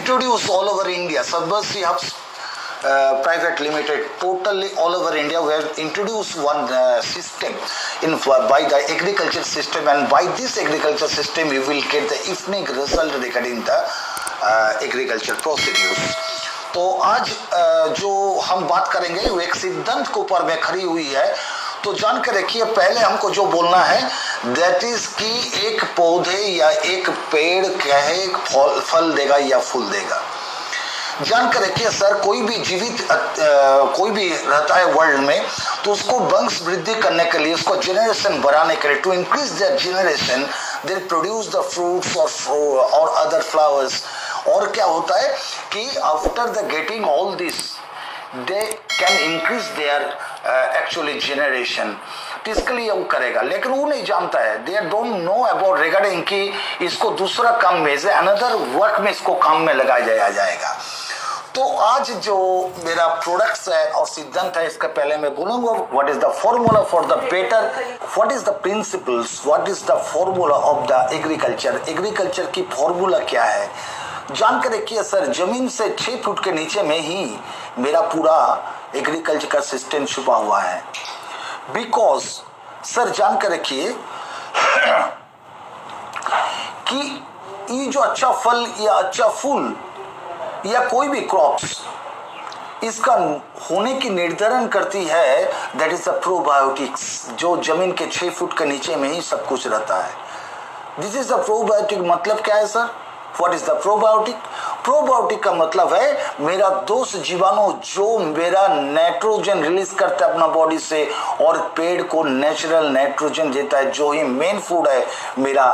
introduced all over India. Subversive Hubs Private Limited, totally all over India, we have introduced one system by the agriculture system, and by this agriculture system you will get the evening result regarding the agriculture procedures. तो आज जो हम बात करेंगे वो एक सिद्धांत के ऊपर में खड़ी हुई है। तो जान के रखिए, पहले हमको जो बोलना है दैट इज कि एक पौधे या एक पेड़ कहे फल देगा या फूल देगा। जान कर रखिए सर, कोई भी जीवित कोई भी रहता है वर्ल्ड में, तो उसको वंश वृद्धि करने के लिए, उसको जनरेशन बढ़ाने के लिए, to increase their generation they produce the fruits और अदर फ्लावर्स। और क्या होता है कि after the getting all this they can increase their actually generation. तो इसके लिए वो करेगा, लेकिन वो नहीं जानता है, they don't know about regarding कि इसको दूसरा काम में से अनदर वर्क में इसको काम में लगाया जाएगा। तो आज जो मेरा प्रोडक्ट्स है और सिद्धांत है, इसका पहले मैं बोलूंगा what is the formula for the better, what is the principles, what is the formula of the agriculture. Agriculture की फॉर्मूला क्या है जानकर रखिए सर। जमीन से 6 फुट के नीचे में ही मेरा पूरा एग्रीकल्चर का सिस्टम छुपा हुआ है। बिकॉज सर जानकर रखिए कि ये जो अच्छा फल या अच्छा फूल या कोई भी क्रॉप्स, इसका होने की निर्धारण करती है दैट इज द प्रोबायोटिक्स, जो जमीन के 6 फुट के नीचे में ही सब कुछ रहता है। This is the probiotic. मतलब क्या है sir, what is the probiotic? Probiotic का मतलब है मेरा दोस्त जीवाणु जो मेरा नाइट्रोजन रिलीज करता है अपना बॉडी से और पेड़ को नेचुरल नाइट्रोजन देता है, जो ही मेन फूड है मेरा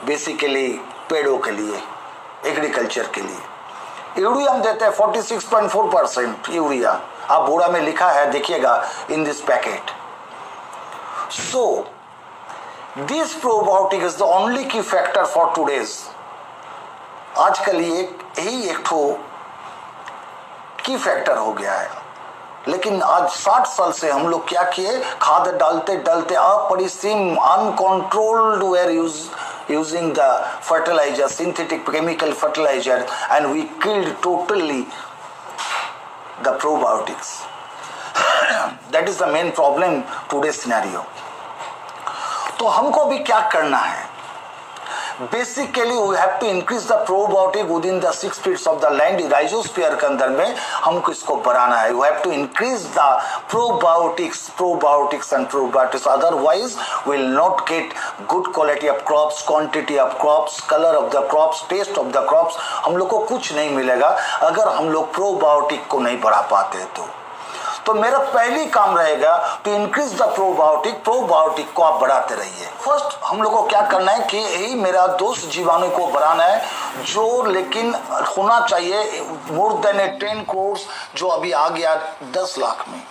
बेसिकली पेड़ों के लिए, एग्रीकल्चर के लिए। यूरिया हम देते हैं 46.4% यूरिया, आप बोरा में लिखा है देखिएगा in this packet. So this probiotic is the only की फैक्टर फॉर टूडेज। आजकल ये यही एक ठो की फैक्टर हो गया है। लेकिन आज 60 साल से हम लोग क्या किए, खाद डालते डालते अपरिसीम uncontrolled where using the fertilizer, synthetic chemical fertilizer, and we killed totally the probiotics. That is the main problem today's scenario. तो हमको भी क्या करना है? Basically we have to increase the probiotic within the 6 feet of the land, rhizosphere के अंदर में हमको इसको बढ़ाना है। We have to increase the probiotics and probiotics. Otherwise we will not get good quality of crops, quantity of crops, color of the crops, taste of the crops. हम लोग को कुछ नहीं मिलेगा अगर हम लोग प्रोबायोटिक को नहीं बढ़ा पाते। तो मेरा पहली काम रहेगा टू इंक्रीज द प्रोबायोटिक को आप बढ़ाते रहिए। फर्स्ट हम लोग को क्या करना है कि यही मेरा दोस्त जीवाणु को बढ़ाना है, जो लेकिन होना चाहिए मोर देन 10 करोड़, जो अभी आ गया 10 लाख में।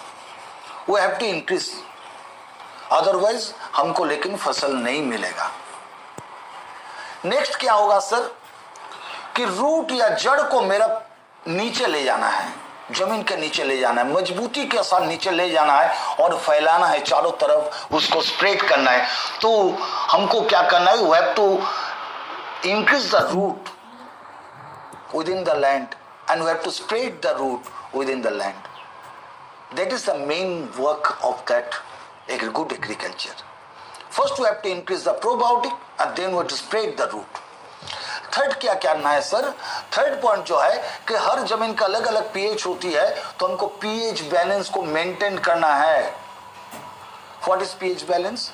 वो हैव टू इंक्रीज, अदरवाइज हमको लेकिन फसल नहीं मिलेगा। नेक्स्ट क्या होगा सर कि रूट या जड़ को मेरा नीचे ले जाना है, जमीन के नीचे ले जाना है, मजबूती के साथ नीचे ले जाना है और फैलाना है चारों तरफ, उसको स्प्रेड करना है। तो हमको क्या करना है, we have to increase the root within the land and we have to spread the root within the land. That is the main work of that good agriculture. First we have to increase the probiotic and then we have to spread the root. Third क्या करना है sir, third point जो है कि हर जमीन का अलग अलग पीएच होती है, तो हमको पीएच बैलेंस को मेंटेन करना है। What is pH balance?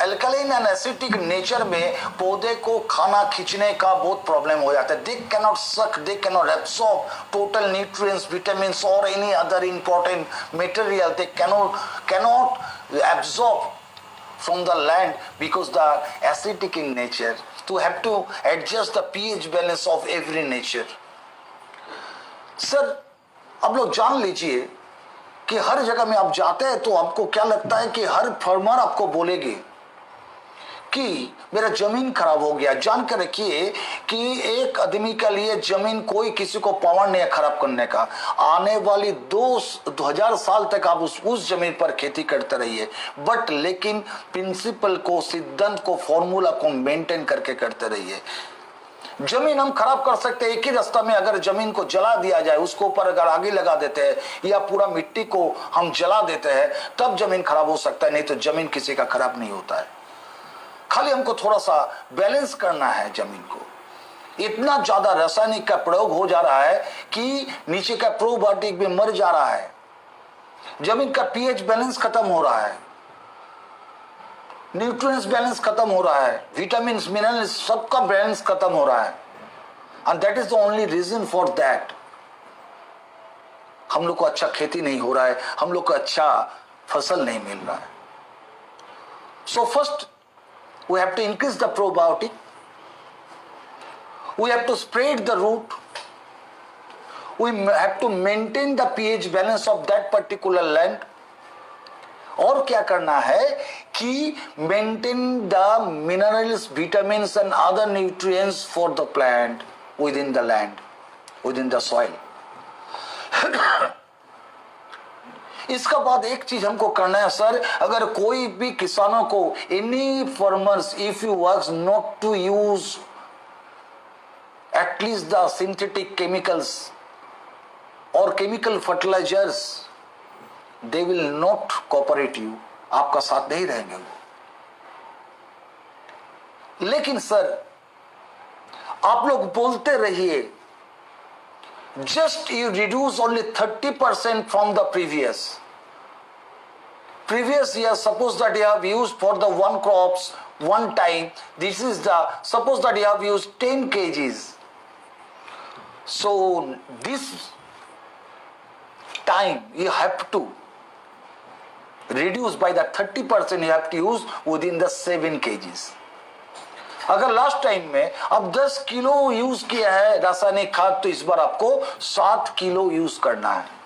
Alkaline and acidic nature में पौधे को खाना खींचने का बहुत प्रॉब्लम हो जाता है। They cannot suck, they cannot absorb total nutrients, vitamins और any other important material, they cannot absorb from the land because the acidic in nature. To have to adjust the pH balance of every nature. Sir अब लोग जान लीजिए कि हर जगह में आप जाते हैं तो आपको क्या लगता है कि हर फार्मर आपको बोलेगी कि मेरा जमीन खराब हो गया। जान कर रखिए कि एक आदमी के लिए जमीन कोई किसी को पावर नहीं है खराब करने का। आने वाली 2000 साल तक आप उस जमीन पर खेती करते रहिए, बट लेकिन प्रिंसिपल को, सिद्धांत को, फॉर्मूला को मेंटेन करके करते रहिए। जमीन हम खराब कर सकते हैं एक ही रास्ता में, अगर जमीन को जला दिया जाए, उसके ऊपर अगर आगे लगा देते हैं या पूरा मिट्टी को हम जला देते हैं तब जमीन खराब हो सकता है, नहीं तो जमीन किसी का खराब नहीं होता है। खाली हमको थोड़ा सा बैलेंस करना है जमीन को। इतना ज्यादा रासायनिक का प्रयोग हो जा रहा है कि नीचे का प्रोबायोटिक भी मर जा रहा है, जमीन का पीएच बैलेंस खत्म हो रहा है, न्यूट्रिएंट्स बैलेंस खत्म हो रहा है, विटामिन मिनरल्स सबका बैलेंस खत्म हो रहा है। And that is the only reason for that. हम लोग को अच्छा खेती नहीं हो रहा है, हम लोग को अच्छा फसल नहीं मिल रहा है। So first we have to increase the probiotic, we have to spread the root, we have to maintain the pH balance of that particular land. और क्या करना है कि maintain the minerals, vitamins and other nutrients for the plant within the land, within the soil. इसका बाद एक चीज हमको करना है सर, अगर कोई भी किसानों को, any farmers, if you work not to use at least the synthetic chemicals और chemical fertilizers, they will not cooperate you, आपका साथ नहीं रहेंगे वो। लेकिन सर आप लोग बोलते रहिए, just you reduce only 30% from the previous year. Suppose that you have used for the one crops one time, this is the, suppose that you have used 10 kgs, so this time you have to reduce by the 30%, you have to use within the 7 kgs. अगर last time में अब 10 kilo use किया है रासायनिक खाद, तो इस बार आपको 7 किलो यूज करना है।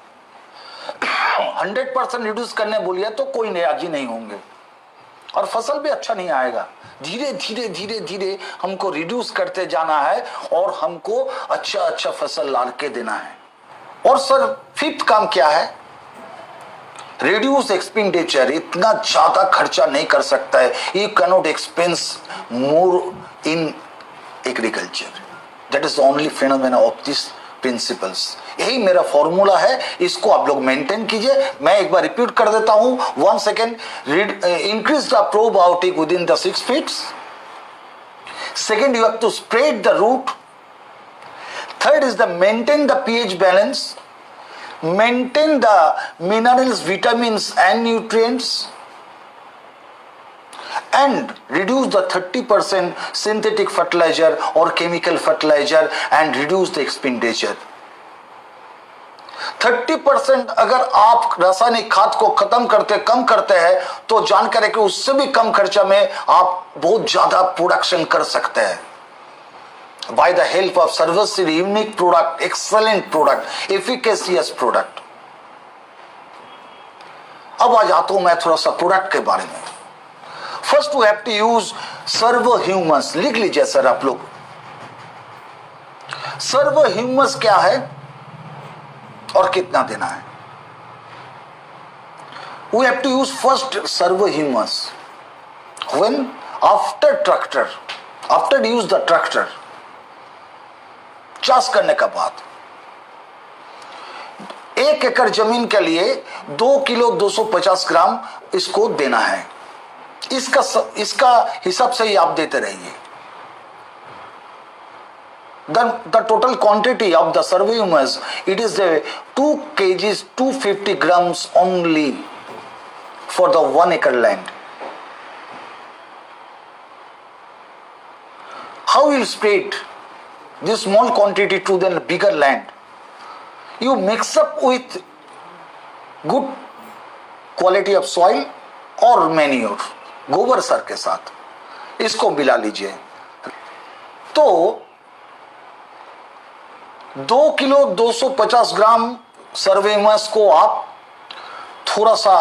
100% रिड्यूस करने बोलिए तो कोई राजी नहीं होंगे और फसल भी अच्छा नहीं आएगा। धीरे धीरे धीरे धीरे हमको रिड्यूस करते जाना है और हमको अच्छा अच्छा फसल ला के देना है। और सर फिफ्थ काम क्या है? Reduce expenditure. इतना ज्यादा खर्चा नहीं कर सकता है, you cannot expense more in agriculture. That is the only phenomena of this principles. यही मेरा फॉर्मूला है, इसको आप लोग मेंटेन कीजिए। मैं एक बार रिपीट कर देता हूं, 1 second. Increase the probiotic with in the 6 feet. Second, you have to spread the root. Third is the maintain the pH balance, maintain the minerals, vitamins and nutrients, and reduce the 30% synthetic fertilizer or chemical fertilizer and reduce the expenditure. 30% अगर आप रासायनिक खाद को खत्म करते, कम करते हैं, तो जानकर कि उससे भी कम खर्चा में आप बहुत ज्यादा प्रोडक्शन कर सकते हैं। By the help of Sarvasir unique product, excellent product, efficacious product. अब आ जाता हूं मैं थोड़ा सा प्रोडक्ट के बारे में। First we have to use Servo humus. लिख लीजिए सर आप लोग, सर्वो ह्यूमस क्या है और कितना देना है। We have to use first Servo humus when after tractor, after use the tractor, चाष करने का बाद 1 एकड़ जमीन के लिए 2 किलो 250 ग्राम इसको देना है। इसका हिसाब से ही आप देते रहिए। The total quantity of the survey humus, it is 2 kgs 250 grams only for the 1 acre land. How you spread this small quantity to the bigger land? You mix up with good quality of soil or manure, गोबर sir के साथ इसको मिला लीजिए। तो 2 kilo 250 ग्राम सर्वेमस को आप थोड़ा सा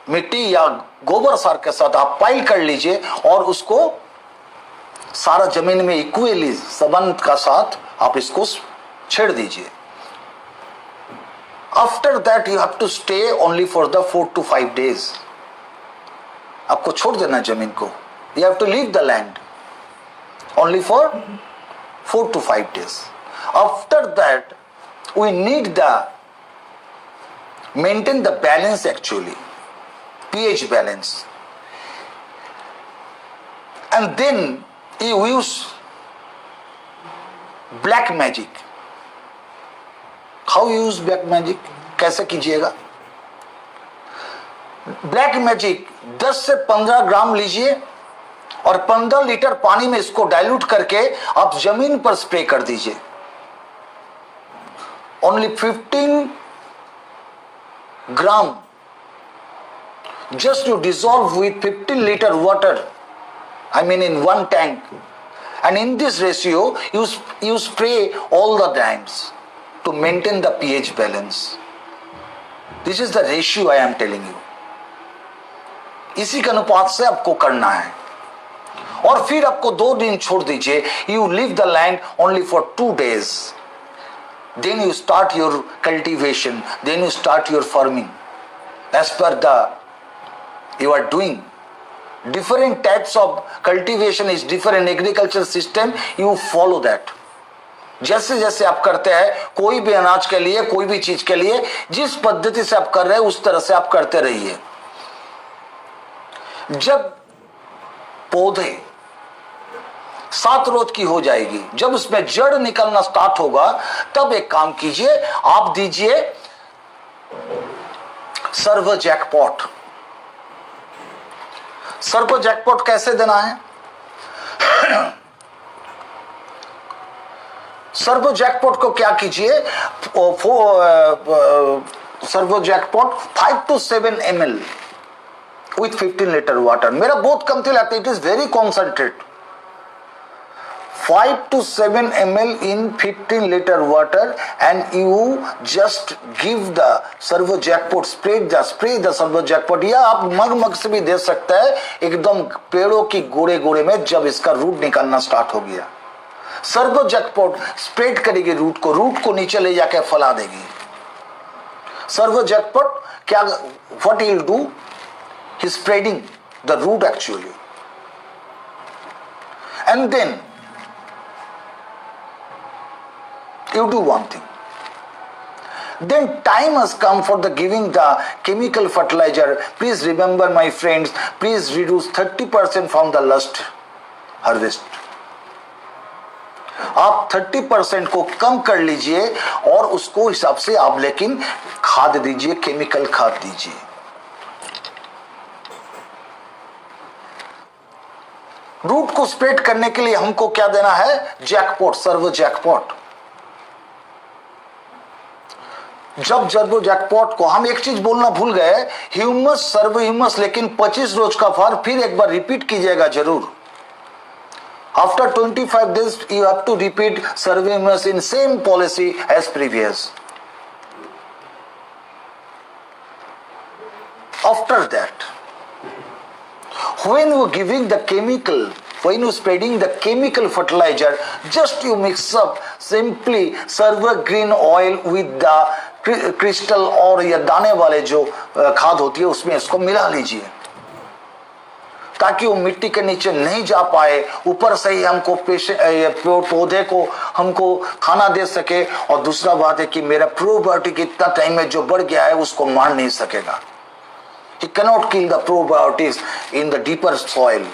मिट्टी या गोबर सार के साथ आप पाइल कर लीजिए और उसको सारा जमीन में इक्वली संबंध का साथ आप इसको छेड़ दीजिए। After that you have to stay only for the 4 to 5 days। आपको छोड़ देना जमीन को। You have to leave the land only for 4 to 5 days. After that, we need the maintain the balance actually, pH balance. And then you use black magic. How you use black magic? कैसे कीजिएगा? Black magic 10 से 15 ग्राम लीजिए और 15 litre पानी में इसको dilute करके आप जमीन पर स्प्रे कर दीजिए. Only 15 gram, just you dissolve with 15 liter water, I mean in one tank, and in this ratio you spray all the times to maintain the pH balance. This is the ratio I am telling you. इसी के अनुपात से आपको करना है. और फिर आपको 2 दिन छोड़ दीजिए. You leave the land only for 2 days. Then you start your cultivation. Then you start your farming. As per the you are doing. Different types of cultivation is different agriculture system. You follow that. जैसे जैसे आप करते हैं कोई भी अनाज के लिए, कोई भी चीज के लिए, जिस पद्धति से आप कर रहे हैं उस तरह से आप करते रहिए. जब पौधे 7 रोज की हो जाएगी, जब उसमें जड़ निकलना स्टार्ट होगा, तब एक काम कीजिए, आप दीजिए सर्व जैकपॉट. सर्व जैकपॉट कैसे देना है? सर्व जैकपॉट को क्या कीजिए, सर्व jackpot 5 to 7 ml with 15 liter water. मेरा बहुत कम तेल आता है, it is very concentrate. 5 to 7 ml in 15 liter water, and you just give the Servo Jackpot, spray the Servo Jackpot. या आप मग से भी दे सकते हैं, एकदम पेड़ों की गोड़े गोड़े में जब इसका रूट निकलना स्टार्ट हो गया. सर्व जैकपॉट स्प्रेड करेगी रूट को नीचे ले जाके फैला देगी. सर्व जैकपॉट क्या, what he will do, he is spreading the root actually. And then you do one thing. Then time has come for the giving the chemical fertilizer. Please remember, my friends, please reduce 30% from the last harvest. आप 30% को कम कर लीजिए और उसको हिसाब से आप लेकिन खाद दीजिए, केमिकल खाद दीजिए. रूट को स्प्रेड करने के लिए हमको क्या देना है? जैकपॉट, सर्व जैकपॉट. जब सर्व जैकपॉट को हम एक चीज बोलना भूल गए, ह्यूमस, सर्व ह्यूमस, लेकिन 25 रोज का फार फिर एक बार रिपीट कीजिएगा जरूर. After 25 days you have to repeat Servo humus in same policy as previous. After that, when you giving the chemical, when you spreading the chemical fertilizer, just you mix up simply Servo green oil with the crystal और या दाने वाले जो खाद होती है उसमें इसको मिला लीजिए, ताकि वो मिट्टी के नीचे नहीं जा पाए, ऊपर से ही हमको पौधे को हमको खाना दे सके. और दूसरा बात है कि मेरा प्रोबायोटिक इतना टाइम में जो बढ़ गया है उसको मार नहीं सकेगा. He cannot kill the probiotics in the deeper soil.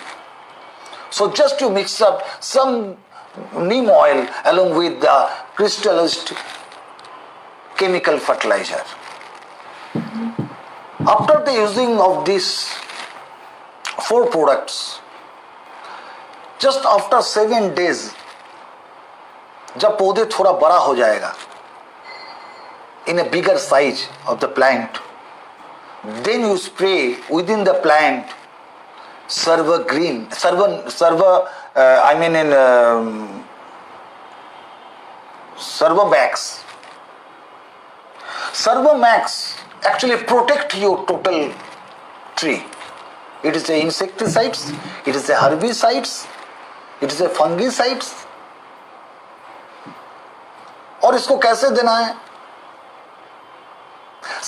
So just to mix up some neem oil along with the crystallized chemical fertilizer. After the using of these 4 products, just after 7 days, जब पौधे थोड़ा बड़ा हो जाएगा, in a bigger size of the plant, then you spray within the plant serve green, I mean in serve max. Serve max actually protect your total tree. It is a insecticides, it is a herbicides, it is a fungicides. और इसको कैसे देना है?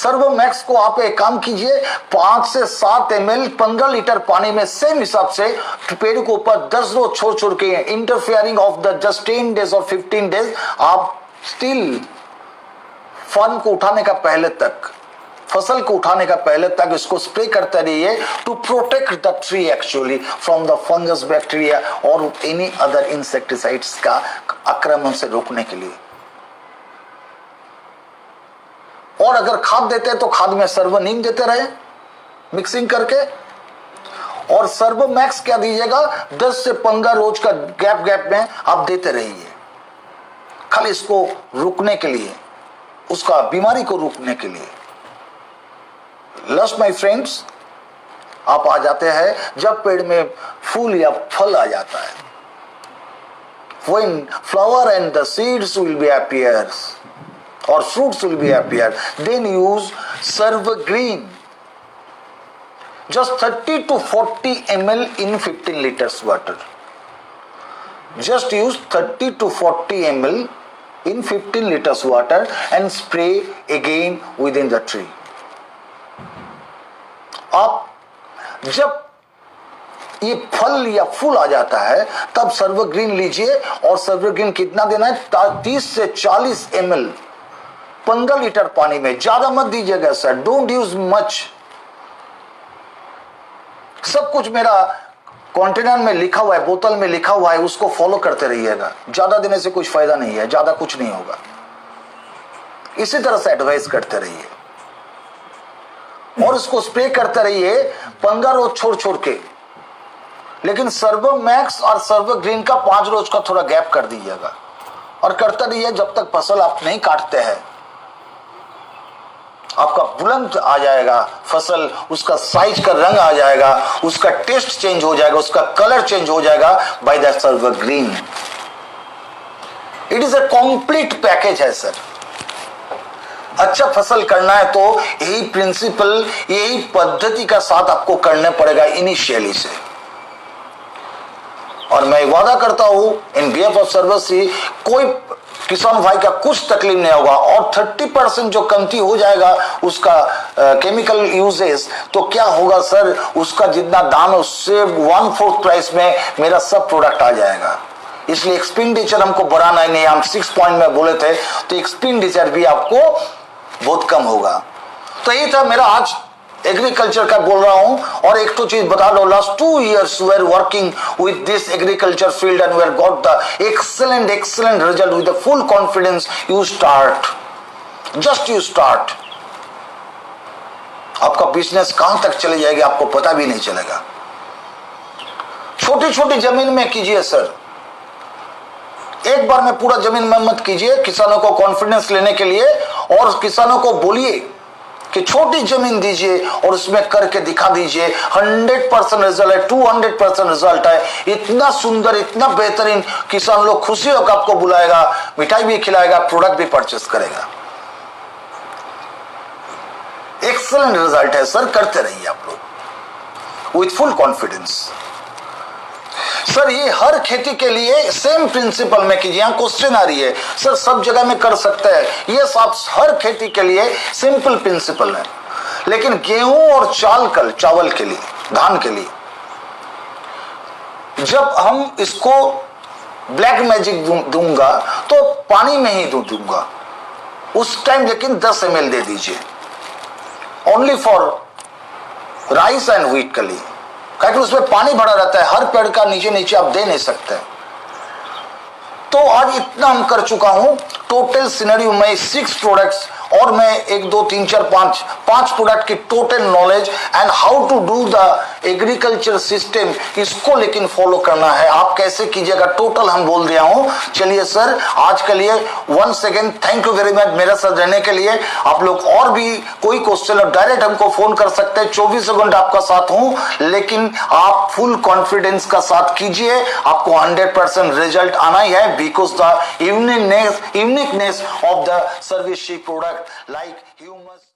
सर्वोमैक्स को आप एक काम कीजिए, 5 से 7 ml 15 लीटर पानी में सेम हिसाब से पेड़ को ऊपर 10 रोज छोड़ छोड़ के, interfering of the just 10 days और 15 डेज, आप स्टिल फर्न को उठाने का पहले तक, फसल को उठाने का पहले तक इसको स्प्रे करते रहिए to protect the tree actually from the fungus, bacteria और एनी अदर इंसेक्टिसाइड्स का आक्रमण से रोकने के लिए। और अगर खाद देते हैं तो खाद में सर्वनीम देते रहे मिक्सिंग करके, और सर्वोमैक्स क्या दीजिएगा 10 से 15 रोज का गैप में आप देते रहिए, खाली इसको रुकने के लिए, उसका बीमारी को रोकने के लिए। लस्ट माय फ्रेंड्स, आप आ जाते हैं जब पेड़ में फूल या फल आ जाता है, when flower and the seeds will be appears or fruits will be appear, then use Servagreen, just 30 to 40 ml in 15 liters water. Just use 30 to 40 ml in 15 liters water and spray again within the tree. आप जब ये फल या फूल आ जाता है तब सर्वग्रीन लीजिए, और सर्वग्रीन कितना देना है 30 से 40 ml 15 लीटर पानी में, ज्यादा मत दीजिएगा सर, डोंट यूज मच। सब कुछ मेरा कंटेनर में लिखा हुआ है, बोतल में लिखा हुआ है, उसको फॉलो करते रहिएगा। ज्यादा देने से कुछ फायदा नहीं है, ज्यादा कुछ नहीं होगा। इसी तरह से एडवाइस करते रहिए और इसको स्प्रे करते रहिए 15 रोज छोड़ छोड़ के, लेकिन सर्वोमैक्स और सर्वग्रीन का 5 रोज का थोड़ा गैप कर दीजिएगा और करते रहिए जब तक फसल आप नहीं काटते हैं। आपका बुलंद आ जाएगा फसल, उसका साइज का रंग आ जाएगा, उसका टेस्ट चेंज हो जाएगा, उसका कलर चेंज हो जाएगा by the Sarvagreen. It is a complete package है सर। अच्छा फसल करना है तो यही प्रिंसिपल, यही पद्धति का साथ आपको करने पड़ेगा इनिशियली से। और मैं वादा करता हूं इन बिहाफ ऑफ सर्वश्री, कोई किसान भाई का कुछ तकलीफ नहीं होगा, और 30% जो कमती हो जाएगा उसका केमिकल यूजेस, तो क्या होगा सर, उसका जितना दाम है उससे 1/4 प्राइस में मेरा सब प्रोडक्ट आ जाएगा। इसलिए एक्सपेंडिचर हमको बढ़ाना ही नहीं, हम 6 पॉइंट में बोले थे, तो एक्सपेंडिचर भी आपको बहुत कम होगा। तो ये था मेरा आज एग्रीकल्चर का बोल रहा हूं। और एक तो चीज बता दो, last 2 years we are working with this agriculture field and we have got the excellent result with the full confidence. You start, just you start, आपका बिजनेस कहां तक चले जाएगी आपको पता भी नहीं चलेगा। छोटी छोटी जमीन में कीजिए सर, एक बार में पूरा जमीन में मत कीजिए, किसानों को कॉन्फिडेंस लेने के लिए। और किसानों को बोलिए कि छोटी जमीन दीजिए और उसमें करके दिखा दीजिए, 100% रिजल्ट है, 200% रिजल्ट है। इतना सुंदर, इतना बेहतरीन, किसान लोग खुशी होकर आपको बुलाएगा, मिठाई भी खिलाएगा, प्रोडक्ट भी परचेस करेगा। एक्सेलेंट रिजल्ट है सर, करते रहिए आप लोग विथ फुल कॉन्फिडेंस। सर ये हर खेती के लिए सेम प्रिंसिपल में कीजिए। यहाँ क्वेश्चन आ रही है सर सब जगह में कर सकते हैं, ये आप हर खेती के लिए सिंपल प्रिंसिपल है, लेकिन गेहूं और चावल के लिए, धान के लिए जब हम इसको ब्लैक मैजिक दूंगा तो पानी में ही दूंगा उस टाइम, लेकिन 10 ml दे दीजिए only for rice and wheat के लिए, क्योंकि उसमें पानी भरा रहता है, हर पेड़ का नीचे नीचे आप दे नहीं सकते। तो आज इतना हम कर चुका हूं टोटल सिनेरियो में 6 प्रोडक्ट्स, और मैं 1 2 3 4 5 प्रोडक्ट की total knowledge and how to do the agriculture system, इसको लेकिन फॉलो करना है। आप कैसे कीजिएगा टोटल हम बोल दिया हूं। चलिए सर आज के लिए once again thank you very much मेरे साथ रहने के लिए। आप लोग और भी कोई क्वेश्चन और डायरेक्ट हमको फोन कर सकते हैं, 24 घंटे आपका साथ हूं, लेकिन आप फुल कॉन्फिडेंस का साथ कीजिए, आपको 100% रिजल्ट आना ही है, because the uniqueness of the service product like humus